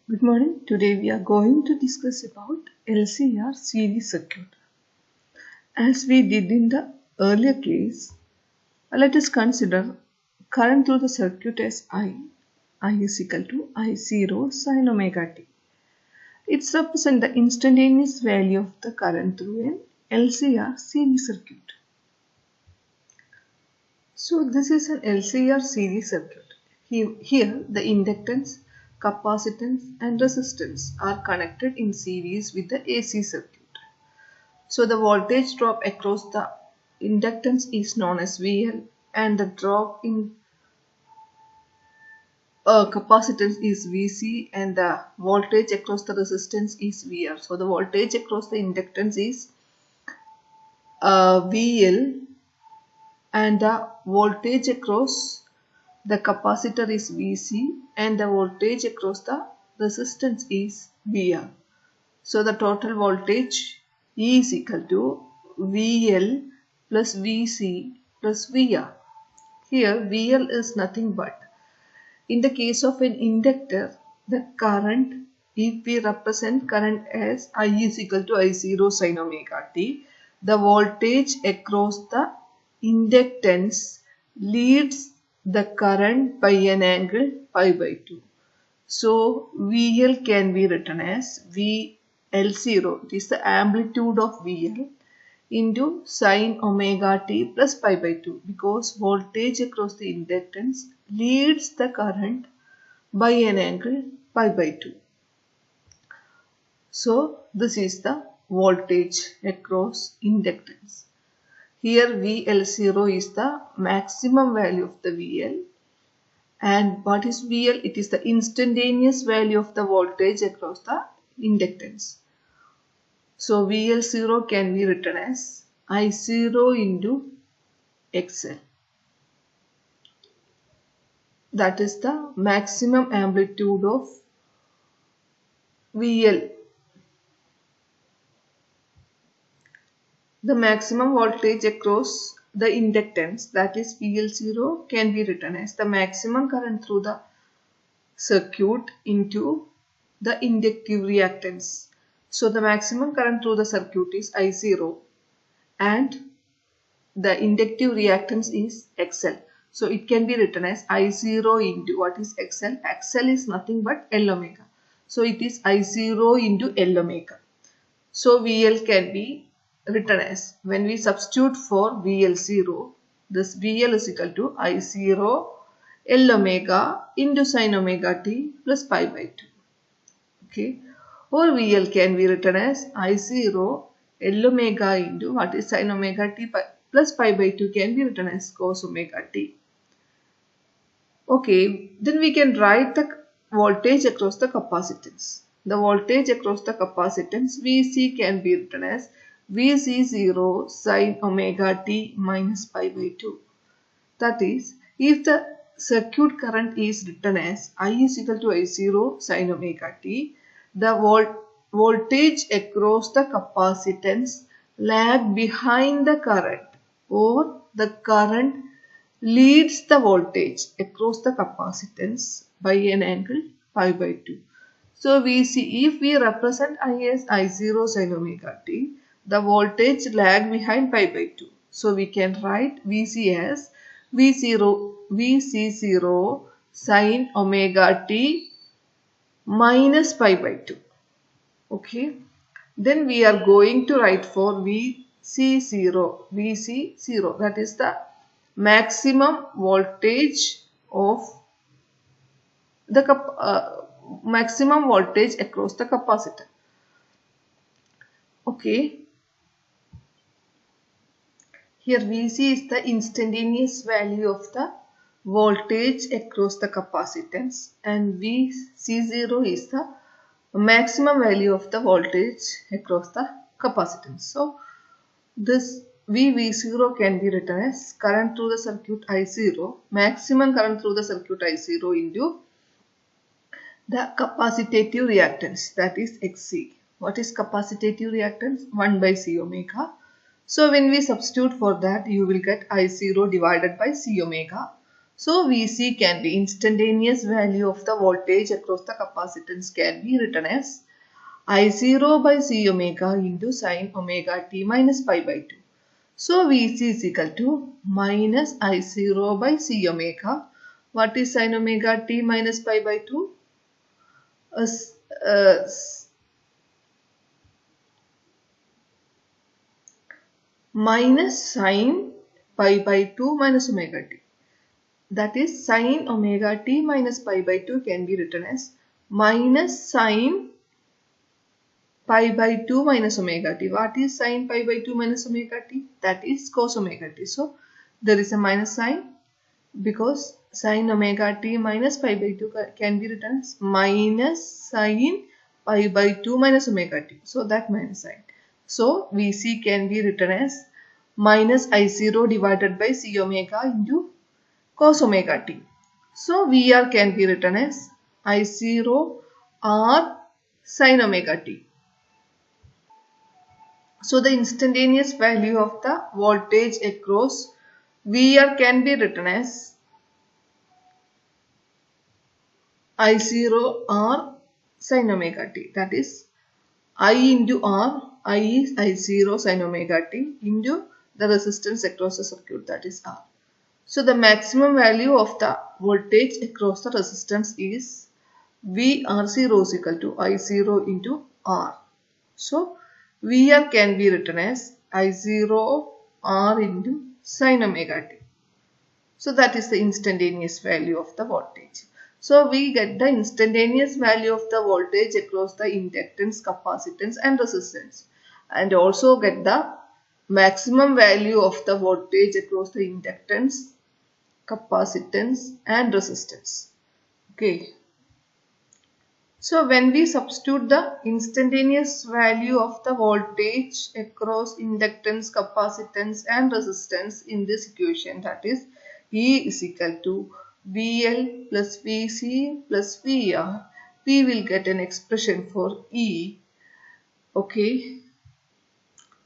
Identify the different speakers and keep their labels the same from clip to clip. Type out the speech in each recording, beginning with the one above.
Speaker 1: Good morning. Today we are going to discuss about LCR series circuit. As we did in the earlier case, let us consider current through the circuit as I. I is equal to I0 sin omega t. It represents the instantaneous value of the current through an LCR series circuit. So this is an LCR series circuit. Here the inductance, capacitance and resistance are connected in series with the AC circuit. So the voltage drop across the inductance is known as VL and the drop in capacitance is VC and the voltage across the resistance is VR. So the voltage across the inductance is VL and the voltage across the capacitor is VC and the voltage across the resistance is VR. So the total voltage is equal to VL plus VC plus VR. Here VL is nothing but, in the case of an inductor, the current, if we represent current as I is equal to I0 sin omega t, the voltage across the inductance leads the current by an angle pi by 2. So VL can be written as VL0, it is the amplitude of VL, into sin omega t plus pi by 2 because voltage across the inductance leads the current by an angle pi by 2. So this is the voltage across inductance. Here VL0 is the maximum value of the VL. And what is VL? It is the instantaneous value of the voltage across the inductance. So VL0 can be written as I0 into XL. That is the maximum amplitude of VL. The maximum voltage across the inductance, that is VL0, can be written as the maximum current through the circuit into the inductive reactance. So the maximum current through the circuit is I0 and the inductive reactance is XL. So it can be written as I0 into what is XL? XL is nothing but L omega. So it is I0 into L omega. So VL can be written as, when we substitute for VL0, this VL is equal to I0 L omega into sin omega t plus pi by 2. Okay. Or VL can be written as I0 L omega into what is sin omega t plus pi by 2 can be written as cos omega t. Okay, then we can write the voltage across the capacitance. The voltage across the capacitance VC can be written as VC0 sin omega t minus pi by 2. That is, if the circuit current is written as I is equal to I0 sin omega t, the voltage across the capacitance lag behind the current, or the current leads the voltage across the capacitance by an angle pi by 2. So we see, if we represent I as I0 sin omega t, the voltage lag behind pi by 2. So we can write VC as VC0 sin omega t minus pi by 2. Okay. Then we are going to write for VC0, that is the maximum voltage of the maximum voltage across the capacitor. Okay. Here VC is the instantaneous value of the voltage across the capacitance and VC0 is the maximum value of the voltage across the capacitance. So this VV0 can be written as current through the circuit I0, maximum current through the circuit I0 into the capacitive reactance, that is XC. What is capacitive reactance? 1 by C omega. So when we substitute for that, you will get I0 divided by C omega. So VC can be instantaneous value of the voltage across the capacitance can be written as I0 by C omega into sin omega t minus pi by 2. So VC is equal to minus I0 by C omega. What is sin omega t minus pi by 2? Minus sin pi by 2 minus omega t. That is sin omega t minus pi by 2 can be written as minus sin pi by 2 minus omega t. What is sin pi by 2 minus omega t? That is cos omega t. So there is a minus sign because sin omega t minus pi by 2 can be written as minus sin pi by 2 minus omega t. So that minus sign. So VC can be written as minus I0 divided by C omega into cos omega t. So VR can be written as I0 R sin omega t. So the instantaneous value of the voltage across VR can be written as I0 R sin omega t. That is I into R, I is I0 sin omega t into the resistance across the circuit, that is R. So the maximum value of the voltage across the resistance is VR0 is equal to I0 into R. So VR can be written as I0 R into sin omega t. So that is the instantaneous value of the voltage. So we get the instantaneous value of the voltage across the inductance, capacitance and resistance, and also get the maximum value of the voltage across the inductance, capacitance and resistance. Okay. So when we substitute the instantaneous value of the voltage across inductance, capacitance and resistance in this equation, that is E is equal to VL plus VC plus VR, we will get an expression for E. Okay.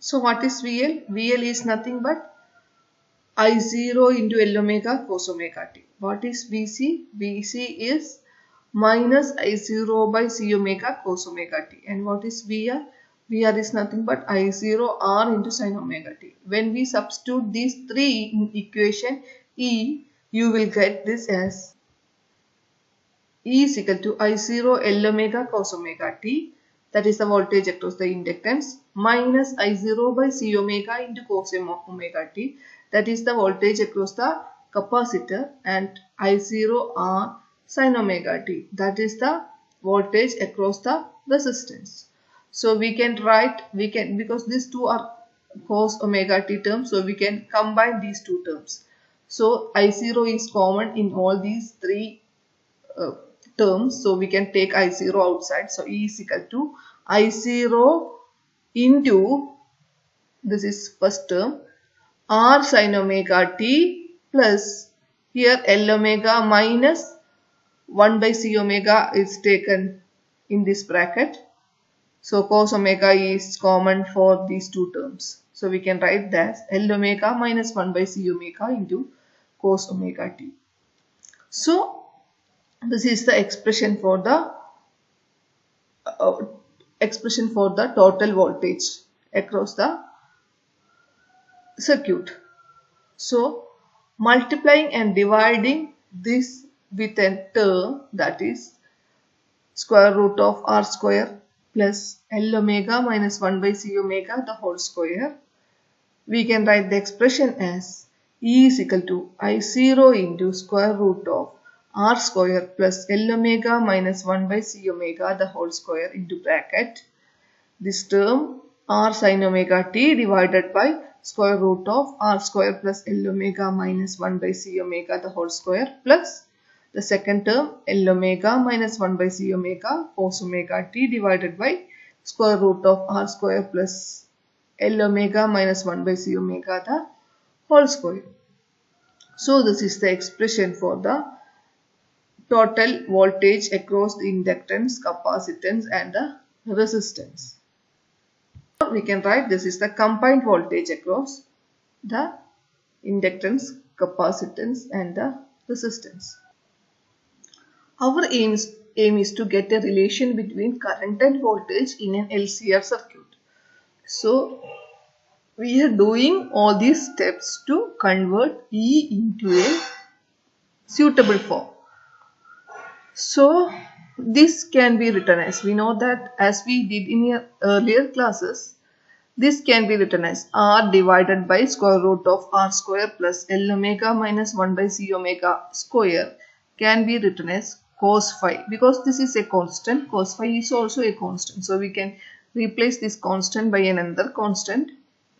Speaker 1: So what is VL? VL is nothing but I0 into L omega cos omega t. What is VC? VC is minus I0 by C omega cos omega t. And what is VR? VR is nothing but I0 R into sin omega t. When we substitute these three in equation E, you will get this as E is equal to I0 L omega cos omega t, that is the voltage across the inductance, minus I0 by C omega into cos omega t, that is the voltage across the capacitor, and I0 R sin omega t, that is the voltage across the resistance. So we can write, because these two are cos omega t terms, so we can combine these two terms. So I0 is common in all these three terms, so we can take I0 outside. So E is equal to I0 into, this is first term, R sin omega t plus here L omega minus 1 by C omega is taken in this bracket. So cos omega is common for these two terms. So we can write that L omega minus 1 by C omega into cos omega t. So this is the expression for the total voltage across the circuit. So multiplying and dividing this with a term, that is square root of R square plus L omega minus 1 by C omega the whole square, we can write the expression as E is equal to I0 into square root of R square plus L omega minus 1 by C omega the whole square into bracket. This term R sin omega t divided by square root of R square plus L omega minus 1 by C omega the whole square plus the second term L omega minus 1 by C omega cos omega t divided by square root of R square plus L omega minus 1 by C omega the whole square. So this is the expression for the total voltage across the inductance, capacitance and the resistance. We can write this is the combined voltage across the inductance, capacitance and the resistance. Our aim is to get a relation between current and voltage in an LCR circuit. So we are doing all these steps to convert E into a suitable form. So this can be written as, we know that as we did in your earlier classes, this can be written as R divided by square root of R square plus L omega minus 1 by C omega square can be written as cos phi, because this is a constant. Cos phi is also a constant. So we can replace this constant by another constant,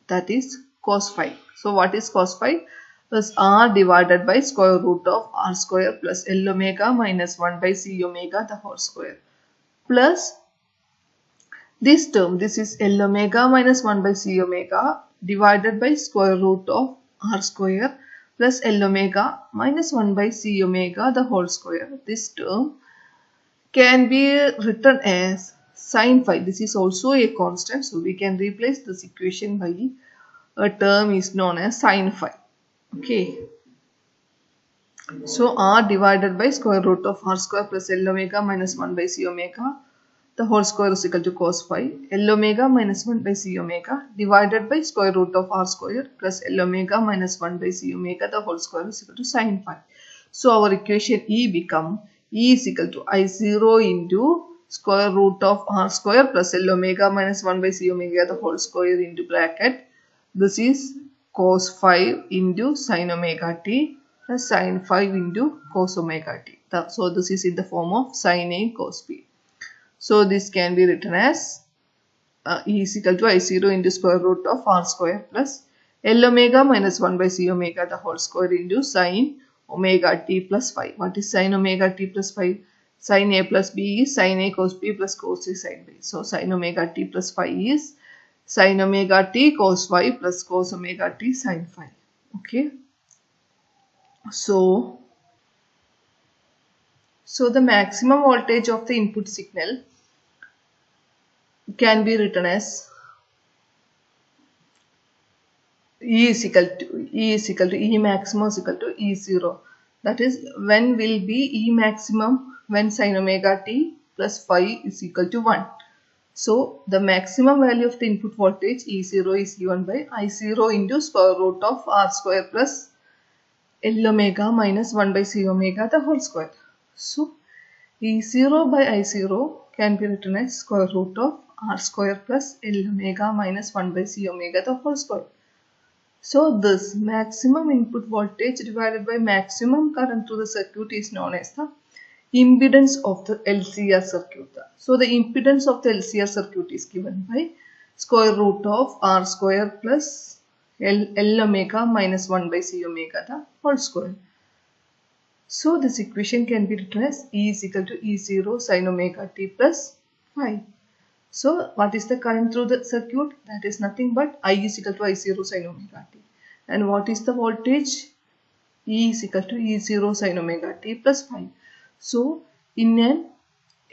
Speaker 1: that is cos phi. So what is cos phi? Is R divided by square root of R square plus L omega minus 1 by C omega the whole square, plus this term, this is L omega minus 1 by C omega divided by square root of R square plus L omega minus 1 by C omega the whole square. This term can be written as sin phi. This is also a constant, so we can replace this equation by a term is known as sin phi. Okay. So R divided by square root of R square plus L omega minus 1 by C omega the whole square is equal to cos phi. L omega minus 1 by C omega divided by square root of R square plus L omega minus 1 by C omega the whole square is equal to sin phi. So our equation E become E is equal to I0 into square root of R square plus L omega minus 1 by C omega the whole square into bracket. This is cos phi into sin omega t plus sin phi into cos omega t. So this is in the form of sin A cos B. So this can be written as E is equal to I0 into square root of R square plus L omega minus 1 by C omega the whole square into sin omega t plus phi. What is sin omega t plus phi? Sin A plus B is sin A cos B plus cos A sin B. So sin omega t plus phi is sin omega t cos phi plus cos omega t sin phi. Okay. So the maximum voltage of the input signal can be written as E is equal to E maximum is equal to E0. That is, when will be E maximum? When sin omega t plus phi is equal to 1. So the maximum value of the input voltage E0 is given by I0 into square root of R square plus L omega minus 1 by C omega the whole square. So E0 by I0 can be written as square root of R square plus L omega minus 1 by C omega the whole square. So this maximum input voltage divided by maximum current through the circuit is known as the impedance of the LCR circuit. So the impedance of the LCR circuit is given by square root of R square plus L omega minus 1 by C omega the whole square. So this equation can be written as E is equal to E0 sin omega t plus phi. So what is the current through the circuit? That is nothing but I is equal to I0 sin omega t. And what is the voltage? E is equal to E0 sin omega t plus phi. So in an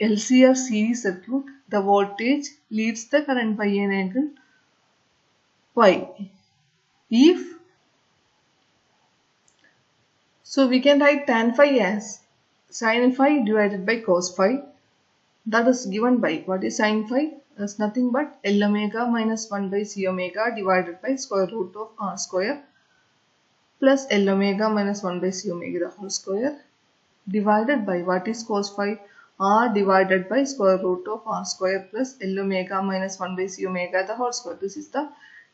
Speaker 1: LCR series circuit, the voltage leads the current by an angle phi. So we can write tan phi as sin phi divided by cos phi. That is given by, what is sin phi? Is nothing but L omega minus 1 by C omega divided by square root of R square plus L omega minus 1 by C omega the whole square divided by, what is cos phi? R divided by square root of R square plus L omega minus 1 by C omega the whole square. This is the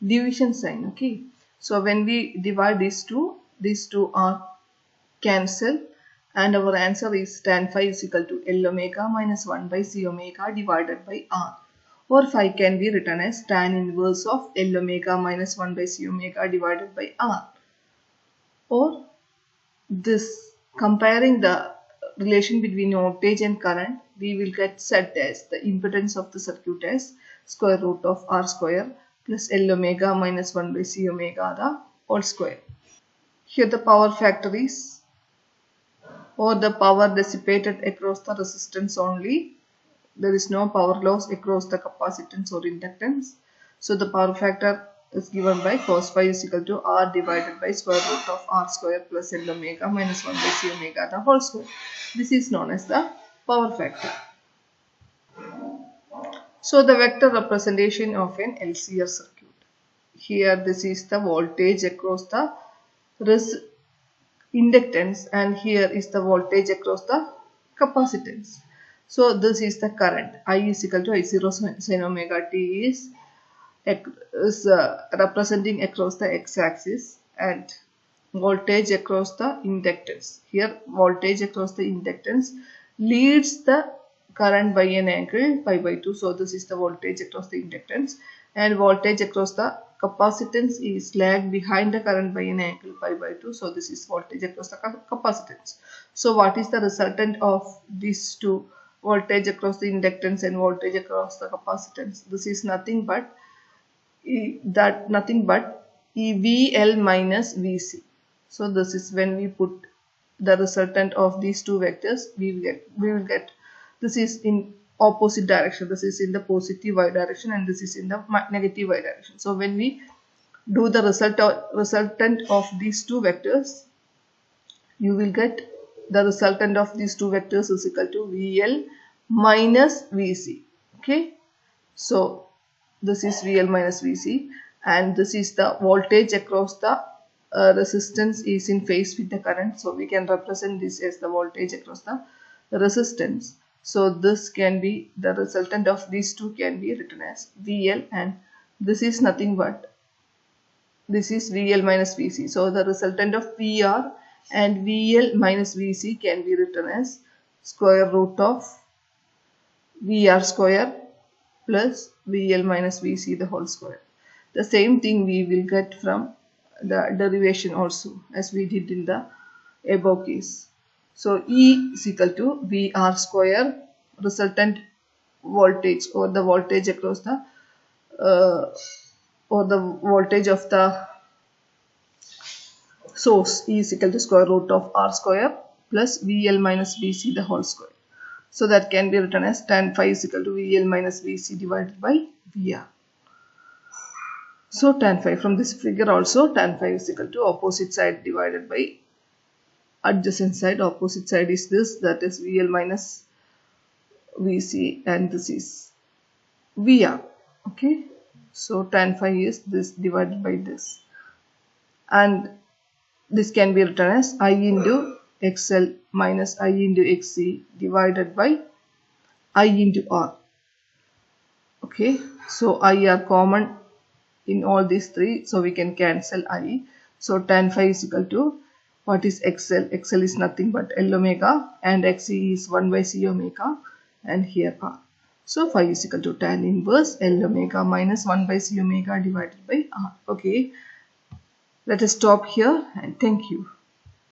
Speaker 1: division sign. Okay. So when we divide these two are cancel, and our answer is tan phi is equal to L omega minus 1 by C omega divided by R, or phi can be written as tan inverse of L omega minus 1 by C omega divided by R. Or this, comparing the relation between voltage and current, we will get set as the impedance of the circuit as square root of R square plus L omega minus 1 by C omega the whole square. Here the power factor is, or the power dissipated across the resistance only. There is no power loss across the capacitance or inductance. So the power factor is given by cos phi is equal to r divided by square root of r square plus L omega minus 1 by c omega the whole square. This is known as the power factor. So the vector representation of an LCR circuit. Here this is the voltage across the inductance and here is the voltage across the capacitance. So this is the current. I is equal to I0 sin omega t is representing across the x-axis and voltage across the inductance. Here voltage across the inductance leads the current by an angle pi by 2. So this is the voltage across the inductance, and voltage across the capacitance is lag behind the current by an angle pi by 2. So this is voltage across the capacitance. So what is the resultant of these two, voltage across the inductance and voltage across the capacitance? This is nothing but VL minus VC. So this is when we put the resultant of these two vectors, we will get this is in opposite direction. This is in the positive y direction and this is in the negative y direction. So when we do the resultant of these two vectors, you will get the resultant of these two vectors is equal to VL minus VC. Okay, so this is VL minus VC and this is the voltage across the resistance is in phase with the current. So we can represent this as the voltage across the resistance. So this can be the resultant of these two can be written as VL, and this is nothing but this is VL minus VC. So the resultant of VR and VL minus VC can be written as square root of VR square plus VL minus VC the whole square. The same thing we will get from the derivation also as we did in the above case. So E is equal to VR square resultant voltage or the voltage across the or the voltage of the source E is equal to square root of R square plus VL minus VC the whole square. So that can be written as tan phi is equal to VL minus VC divided by VR. So tan phi, from this figure also tan phi is equal to opposite side divided by adjacent side. Opposite side is this, that is VL minus VC, and this is VR. Okay, so tan phi is this divided by this, and this can be written as I into XL minus I into XC divided by I into R. Okay, so I are common in all these three, so we can cancel I. So tan phi is equal to, what is XL? XL is nothing but L omega and XC is 1 by C omega, and here R. So phi is equal to tan inverse L omega minus 1 by C omega divided by R. Okay, let us stop here and thank you.